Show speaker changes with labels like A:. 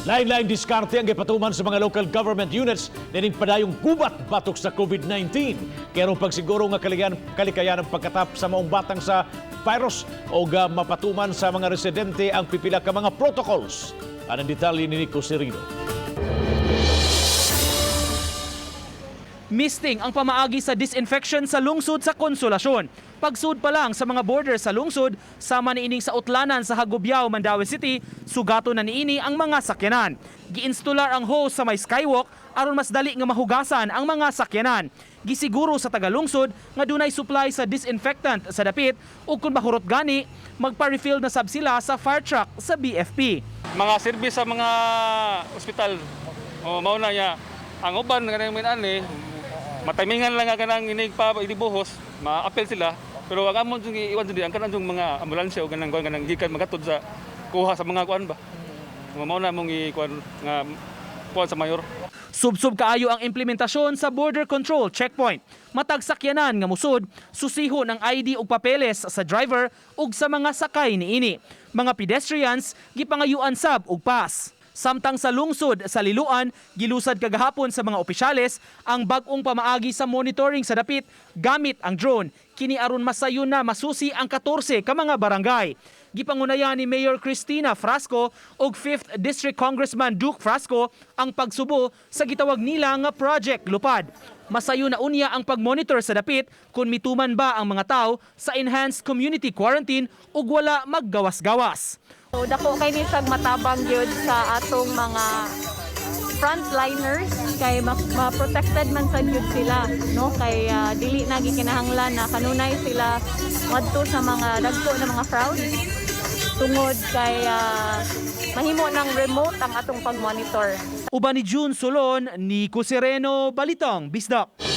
A: Lain-lain diskarte ang gipatuman sa mga local government units nining padayong gubat batok sa COVID-19. Kaya ron pagsiguro nga kalikayan ang pagkatap sa maong batang sa virus o mapatuman sa mga residente ang pipila ka mga protocols. Anong detalye ni Nico Serino.
B: Misting ang pamaagi sa disinfection sa lungsod sa Consolacion. Pagsud pa lang sa mga border sa lungsod, sama niining sa utlanan sa Hagobiao, Mandaue City, sugato na niini ang mga sakyanan. Giinstolar ang hose sa may skywalk aron mas dali nga mahugasan ang mga sakyanan. Gisiguro sa taga-lungsod nga dunay supply sa disinfectant sa dapit ug kung mahurot gani, magpa-refill na sab sila sa fire truck sa BFP.
C: Mga service sa mga ospital, mao na niya ang uban kanang minani matimingan lang nga kanang idibuhos, ma-apel sila. Pero ang amon jung iwan jud ang kanang mga ambulansya o kanang gikan magatod sa kuha sa mga kuan ba. Mao na mong ikuan nga kuan sa mayor.
B: Subsub kaayo ang implementasyon sa border control checkpoint. Matag sakyanan nga musud, susiho ng ID ug papeles sa driver ug sa mga sakay niini. Mga pedestrians gipangayuan sab og pass. Samtang sa lungsod sa Liloan, gilusad kagahapon sa mga opisyales ang bag-ong pamaagi sa monitoring sa dapit gamit ang drone. Kini aron masayon na masusi ang 14 ka mga barangay. Gipangunayan ni Mayor Cristina Frasco ug 5th District Congressman Duke Frasco ang pagsubo sa gitawag nila nga Project Lupad. Masayo na unya ang pag-monitor sa dapit kung mituman ba ang mga tao sa enhanced community quarantine ug wala maggawas-gawas.
D: So, dako kay ni sag matabang gyud sa atong mga frontliners kay ma-protected man sa gyud sila, no, kay dili na gikinahanglan na kanunay sila ngadto sa mga dagko na mga crowd tungod kay mahimo ng remote ang atong pag-monitor.
B: Uban ni June Solon, Nico Sereno, Balitang Bisdak.